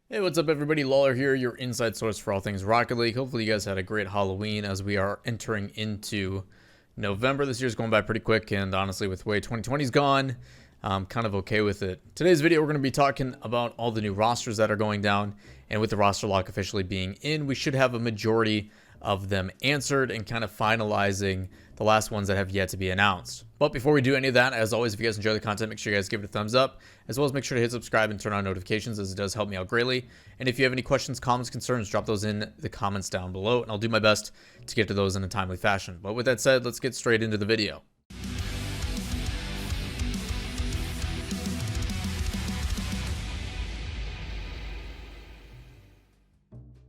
Hey, what's up everybody? Lawler here, your inside source for all things Rocket League. Hopefully you guys had a great Halloween as we are entering into November. This year's going by pretty quick, and honestly with the way 2020's gone, I'm kind of okay with it. Today's video we're going to be talking about all the new rosters that are going down, and with the roster lock officially being in, we should have a majority of them answered and kind of finalizing the last ones that have yet to be announced. But before we do any of that, as always, if you guys enjoy the content, make sure you guys give it a thumbs up, as well as make sure to hit subscribe and turn on notifications, as it does help me out greatly. And if you have any questions, comments, concerns, drop those in the comments down below, and I'll do my best to get to those in a timely fashion. But with that said, let's get straight into the video.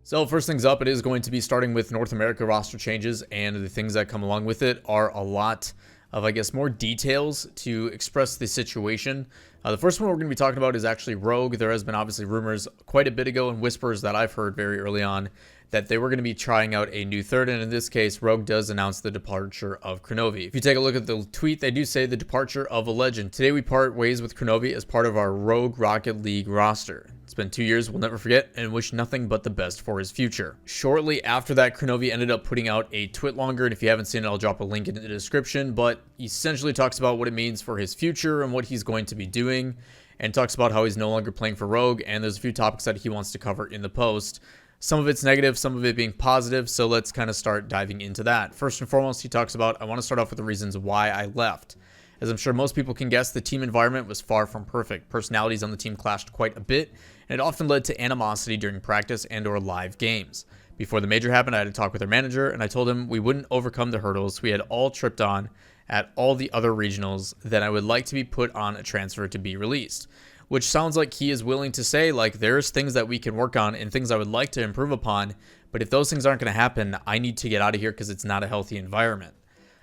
So first things up, it is going to be starting with North America roster changes, and the things that come along with it are a lot of, I guess, more details to express the situation. The first one we're going to be talking about is actually Rogue. There has been obviously rumors quite a bit ago and whispers that I've heard very early on that they were going to be trying out a new third, and in this case, Rogue does announce the departure of Kronovi. If you take a look at the tweet, they do say the departure of a legend. Today we part ways with Kronovi as part of our Rogue Rocket League roster. It's been 2 years, we'll never forget, and wish nothing but the best for his future. Shortly after that, Kronovi ended up putting out a twitlonger, and if you haven't seen it, I'll drop a link in the description, but he essentially talks about what it means for his future and what he's going to be doing, and talks about how he's no longer playing for Rogue, and there's a few topics that he wants to cover in the post. Some of it's negative, some of it being positive, so let's kind of start diving into that. First and foremost, he talks about, I want to start off with the reasons why I left. As I'm sure most people can guess, the team environment was far from perfect. Personalities on the team clashed quite a bit, and it often led to animosity during practice and or live games. Before the major happened, I had to talk with our manager, and I told him we wouldn't overcome the hurdles we had all tripped on at all the other regionals, that I would like to be put on a transfer to be released. Which sounds like he is willing to say, like, there's things that we can work on and things I would like to improve upon, but if those things aren't going to happen, I need to get out of here because it's not a healthy environment.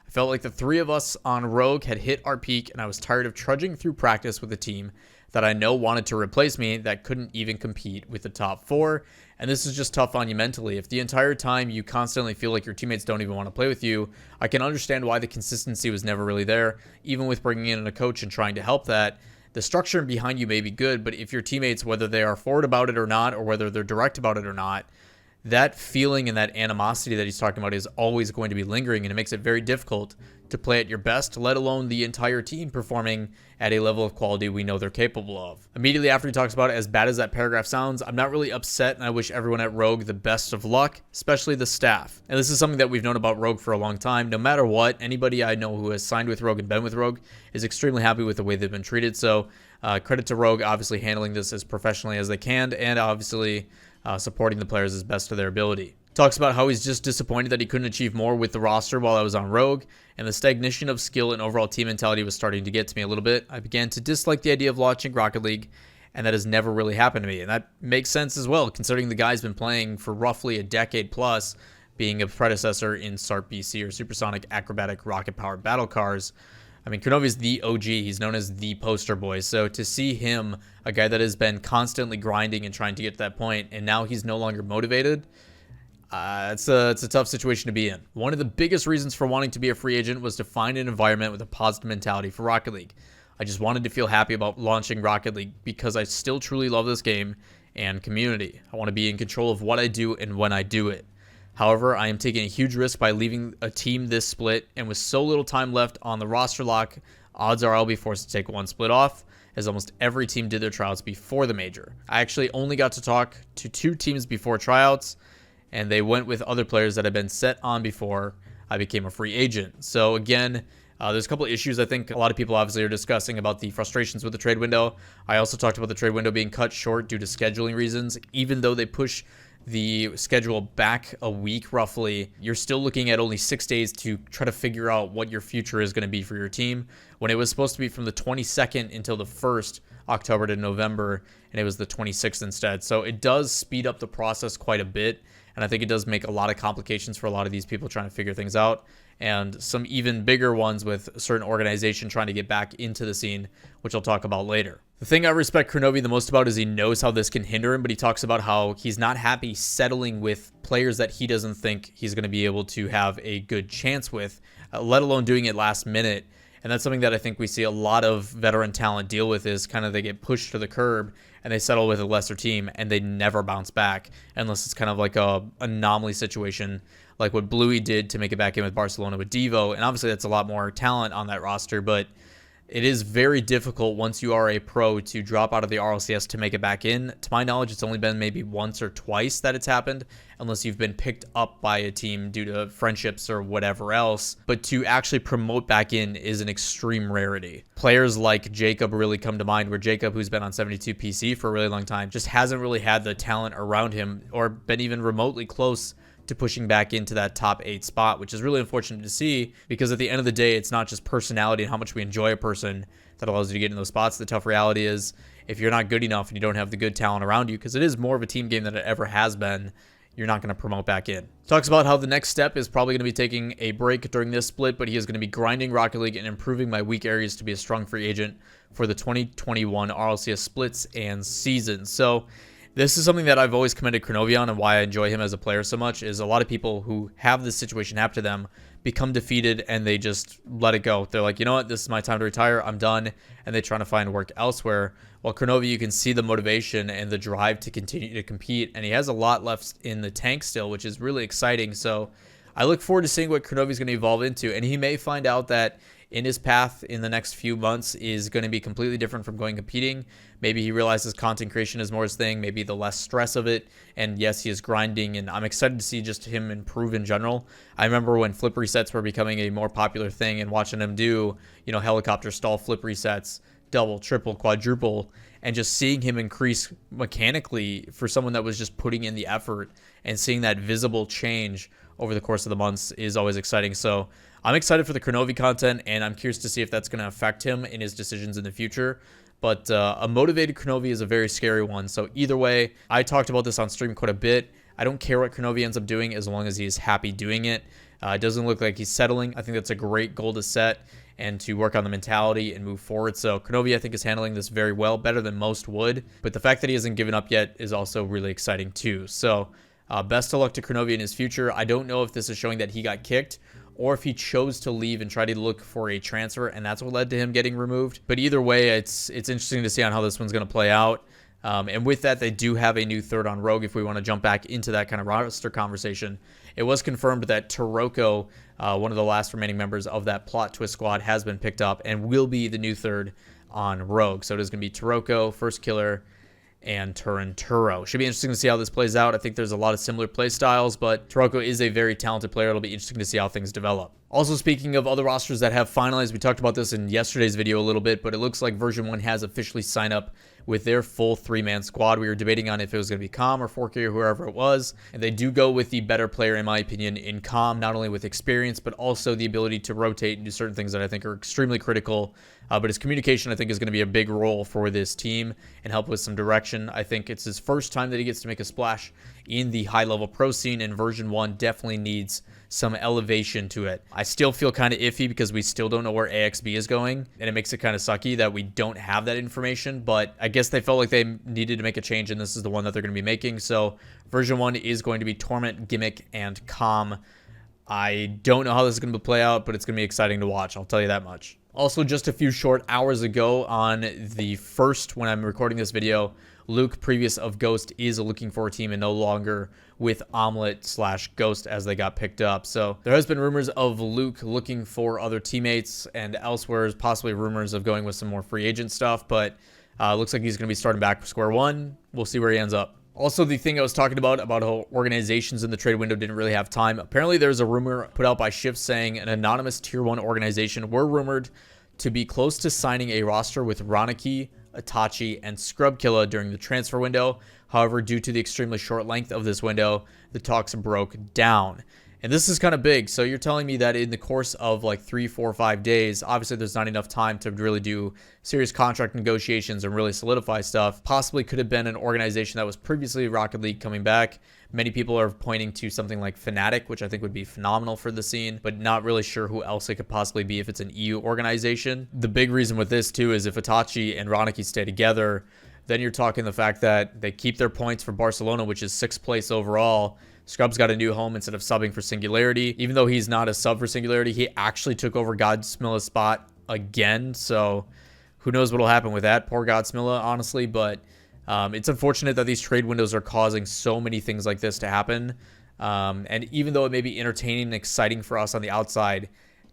I felt like the three of us on Rogue had hit our peak, and I was tired of trudging through practice with a team that I know wanted to replace me that couldn't even compete with the top four, and this is just tough on you mentally. If the entire time you constantly feel like your teammates don't even want to play with you, I can understand why the consistency was never really there, even with bringing in a coach and trying to help that. The structure behind you may be good, but if your teammates, whether they are forward about it or not, or whether they're direct about it or not, that feeling and that animosity that he's talking about is always going to be lingering, and it makes it very difficult to play at your best, let alone the entire team performing at a level of quality we know they're capable of. Immediately after he talks about it, as bad as that paragraph sounds, I'm not really upset, and I wish everyone at Rogue the best of luck, especially the staff. And this is something that we've known about Rogue for a long time. No matter what, anybody I know who has signed with Rogue and been with Rogue is extremely happy with the way they've been treated. So credit to Rogue, obviously handling this as professionally as they can, and obviously supporting the players as best to their ability. Talks about how he's just disappointed that he couldn't achieve more with the roster while I was on Rogue, and the stagnation of skill and overall team mentality was starting to get to me a little bit. I began to dislike the idea of launching Rocket League, and that has never really happened to me. And that makes sense as well, considering the guy's been playing for roughly a decade plus, being a predecessor in SARP BC or Supersonic Acrobatic Rocket Powered Battle Cars. I mean, Kronovi's the OG. He's known as the poster boy. So to see him, a guy that has been constantly grinding and trying to get to that point, and now he's no longer motivated, it's a tough situation to be in. One of the biggest reasons for wanting to be a free agent was to find an environment with a positive mentality for Rocket League. I just wanted to feel happy about launching Rocket League because I still truly love this game and community. I want to be in control of what I do and when I do it. However, I am taking a huge risk by leaving a team this split, and with so little time left on the roster lock, odds are I'll be forced to take one split off, as almost every team did their tryouts before the major. I actually only got to talk to 2 teams before tryouts, and they went with other players that had been set on before I became a free agent. So again, there's a couple of issues I think a lot of people obviously are discussing about the frustrations with the trade window. I also talked about the trade window being cut short due to scheduling reasons. Even though they push the schedule back a week roughly, you're still looking at only 6 days to try to figure out what your future is going to be for your team, when it was supposed to be from the 22nd until the 1st October to November, and it was the 26th instead. So it does speed up the process quite a bit, and I think it does make a lot of complications for a lot of these people trying to figure things out, and some even bigger ones with a certain organization trying to get back into the scene, which I'll talk about later. The thing I respect Kronovi the most about is he knows how this can hinder him, but he talks about how he's not happy settling with players that he doesn't think he's going to be able to have a good chance with, let alone doing it last minute. And that's something that I think we see a lot of veteran talent deal with, is kind of they get pushed to the curb and they settle with a lesser team and they never bounce back unless it's kind of like a anomaly situation like what Bluey did to make it back in with Barcelona with Deevo. And obviously that's a lot more talent on that roster, but it is very difficult once you are a pro to drop out of the RLCS to make it back in. To my knowledge, it's only been maybe once or twice that it's happened, unless you've been picked up by a team due to friendships or whatever else. But to actually promote back in is an extreme rarity. Players like Jacob really come to mind, where Jacob, who's been on 72 PC for a really long time, just hasn't really had the talent around him or been even remotely close to pushing back into that top 8 spot, which is really unfortunate to see, because at the end of the day, it's not just personality and how much we enjoy a person that allows you to get in those spots. The tough reality is if you're not good enough and you don't have the good talent around you, because it is more of a team game than it ever has been, you're not going to promote back in. Talks about how the next step is probably going to be taking a break during this split, but he is going to be grinding Rocket League and improving my weak areas to be a strong free agent for the 2021 RLCS splits and seasons. So this is something that I've always commended Kronovi on, and why I enjoy him as a player so much is a lot of people who have this situation happen to them become defeated and they just let it go. They're like, you know what, this is my time to retire, I'm done, and they're trying to find work elsewhere. While Kronovi, you can see the motivation and the drive to continue to compete, and he has a lot left in the tank still, which is really exciting. So I look forward to seeing what Kronovi is going to evolve into, and he may find out that in his path in the next few months is going to be completely different from going competing. Maybe he realizes content creation is more his thing, maybe the less stress of it. And yes, he is grinding, and I'm excited to see just him improve in general. I remember when flip resets were becoming a more popular thing and watching him do, you know, helicopter stall flip resets, double, triple, quadruple, and just seeing him increase mechanically for someone that was just putting in the effort, and seeing that visible change over the course of the months is always exciting. So I'm excited for the Kronovi content, and I'm curious to see if that's going to affect him in his decisions in the future. But a motivated Kronovi is a very scary one. So either way, I talked about this on stream quite a bit. I don't care what Kronovi ends up doing as long as he is happy doing it. It doesn't look like he's settling. I think that's a great goal to set and to work on the mentality and move forward. So Kronovi, I think, is handling this very well, better than most would. But the fact that he hasn't given up yet is also really exciting too. So best of luck to Kronovi in his future. I don't know if this is showing that he got kicked, or if he chose to leave and try to look for a transfer, and that's what led to him getting removed. But either way, it's interesting to see on how this one's going to play out. And with that, they do have a new third on Rogue, if we want to jump back into that kind of roster conversation. It was confirmed that Taroco, one of the last remaining members of that plot twist squad, has been picked up and will be the new third on Rogue. So it is going to be Taroco, First Killer, and Turo. Should be interesting to see how this plays out. I think there's a lot of similar play styles, but Taroco is a very talented player. It'll be interesting to see how things develop. Also, speaking of other rosters that have finalized, we talked about this in yesterday's video a little bit, but it looks like Version1 has officially signed up with their full 3-man squad. We were debating on if it was going to be Comm or 4K or whoever it was, and they do go with the better player, in my opinion, in Comm, not only with experience, but also the ability to rotate and do certain things that I think are extremely critical. But his communication, I think, is going to be a big role for this team and help with some direction. I think it's his first time that he gets to make a splash in the high-level pro scene, and Version1 definitely needs some elevation to it. I still feel kind of iffy because we still don't know where AXB is going, and it makes it kind of sucky that we don't have that information, but I guess they felt like they needed to make a change, and this is the one that they're going to be making. So Version1 is going to be Torment, Gimmick, and Comm. I don't know how this is going to play out, but it's going to be exciting to watch. I'll tell you that much. Also, just a few short hours ago on the 1st, when I'm recording this video, Luke, previous of Ghost, is looking for a team and no longer with Omelet/Ghost as they got picked up. So there has been rumors of Luke looking for other teammates, and elsewhere is possibly rumors of going with some more free agent stuff, but looks like he's going to be starting back for square one. We'll see where he ends up. Also, the thing I was talking about how organizations in the trade window didn't really have time. Apparently, there's a rumor put out by Shift saying an anonymous Tier 1 organization were rumored to be close to signing a roster with Ronaky, Itachi, and Scrubkilla during the transfer window. However, due to the extremely short length of this window, the talks broke down. And this is kind of big. So you're telling me that in the course of like 3, 4, 5 days, obviously there's not enough time to really do serious contract negotiations and really solidify stuff. Possibly could have been an organization that was previously Rocket League coming back. Many people are pointing to something like Fnatic, which I think would be phenomenal for the scene, but not really sure who else it could possibly be if it's an EU organization. The big reason with this too is if Itachi and Ronaky stay together, then you're talking the fact that they keep their points for Barcelona, which is 6th place overall. Scrub's got a new home instead of subbing for Singularity. Even though he's not a sub for Singularity, he actually took over Godsmilla's spot again. So who knows what will happen with that. Poor Godsmilla, honestly. But It's unfortunate that these trade windows are causing so many things like this to happen. And even though it may be entertaining and exciting for us on the outside,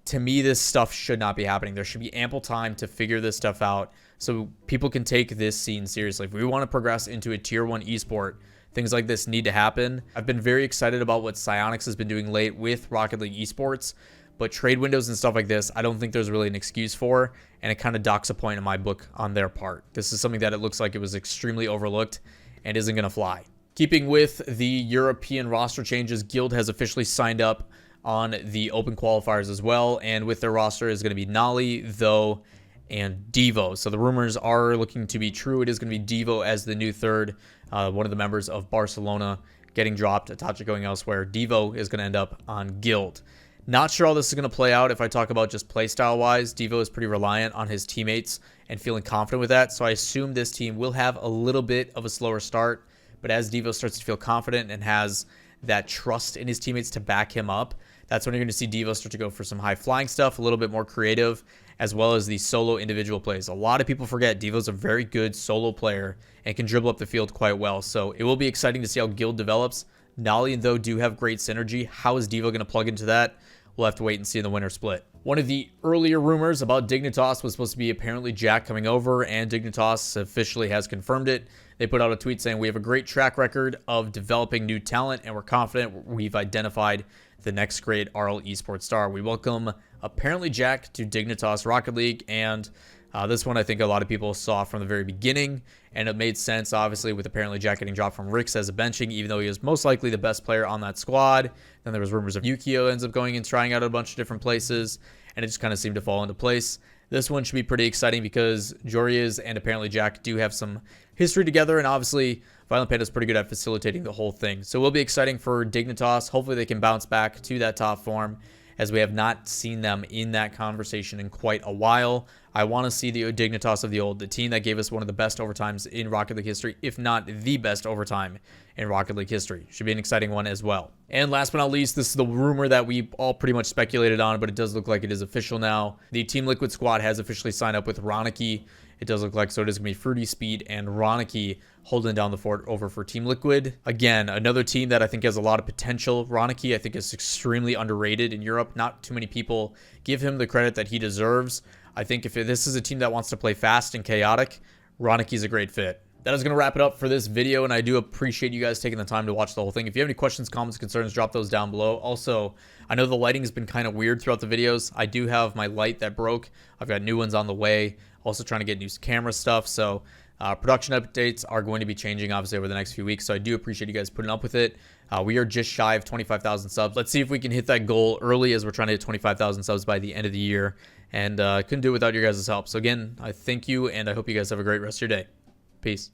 to me, this stuff should not be happening. There should be ample time to figure this stuff out so people can take this scene seriously. If we want to progress into a tier 1 esport, things like this need to happen. I've been very excited about what Psyonix has been doing late with Rocket League esports, but trade windows and stuff like this, I don't think there's really an excuse for, and it kind of docks a point in my book on their part. This is something that it looks like it was extremely overlooked and isn't going to fly. Keeping with the European roster changes, Guild has officially signed up on the open qualifiers as well, and with their roster is going to be Nolly, Though, and Deevo. So the rumors are looking to be true. It is going to be Deevo as the new third, one of the members of Barcelona getting dropped, Itachi going elsewhere. Deevo is going to end up on Guild. Not sure how this is going to play out. If I talk about just playstyle wise, Deevo is pretty reliant on his teammates and feeling confident with that. So I assume this team will have a little bit of a slower start, but as Deevo starts to feel confident and has that trust in his teammates to back him up, that's when you're going to see Deevo start to go for some high flying stuff, a little bit more creative, as well as the solo individual plays. A lot of people forget Deevo's a very good solo player and can dribble up the field quite well. So it will be exciting to see how Guild develops. Nolly and Though do have great synergy. How is Deevo going to plug into that? We'll have to wait and see in the winner split. One of the earlier rumors about Dignitas was supposed to be ApparentlyJack coming over, and Dignitas officially has confirmed it. They put out a tweet saying, "We have a great track record of developing new talent, and we're confident we've identified the next great RL esports star. We welcome ApparentlyJack to Dignitas Rocket League," and this one I think a lot of people saw from the very beginning, and it made sense, obviously, with ApparentlyJack getting dropped from Ricks as a benching, even though he was most likely the best player on that squad. Then there was rumors of Yukio ends up going and trying out a bunch of different places, and it just kind of seemed to fall into place. This one should be pretty exciting because Jorias and ApparentlyJack do have some history together, and obviously Violent Panda's pretty good at facilitating the whole thing. So it will be exciting for Dignitas. Hopefully they can bounce back to that top form, as we have not seen them in that conversation in quite a while. I want to see the Dignitas of the old, the team that gave us one of the best overtimes in Rocket League history, if not the best overtime in Rocket League history. Should be an exciting one as well. And last but not least, this is the rumor that we all pretty much speculated on, but it does look like it is official now. The Team Liquid squad has officially signed up with Ronaky. It does look like, so it is going to be Fruity, Speed, and Ronaky holding down the fort over for Team Liquid. Again, another team that I think has a lot of potential. Ronaky, I think, is extremely underrated in Europe. Not too many people give him the credit that he deserves. I think if this is a team that wants to play fast and chaotic, Ronaky is a great fit. That is going to wrap it up for this video, and I do appreciate you guys taking the time to watch the whole thing. If you have any questions, comments, concerns, drop those down below. Also, I know the lighting has been kind of weird throughout the videos. I do have my light that broke. I've got new ones on the way. Also trying to get new camera stuff, so production updates are going to be changing, obviously, over the next few weeks, so I do appreciate you guys putting up with it. We are just shy of 25,000 subs. Let's see if we can hit that goal early, as we're trying to hit 25,000 subs by the end of the year, and couldn't do it without your guys' help. So again, I thank you, and I hope you guys have a great rest of your day. Peace.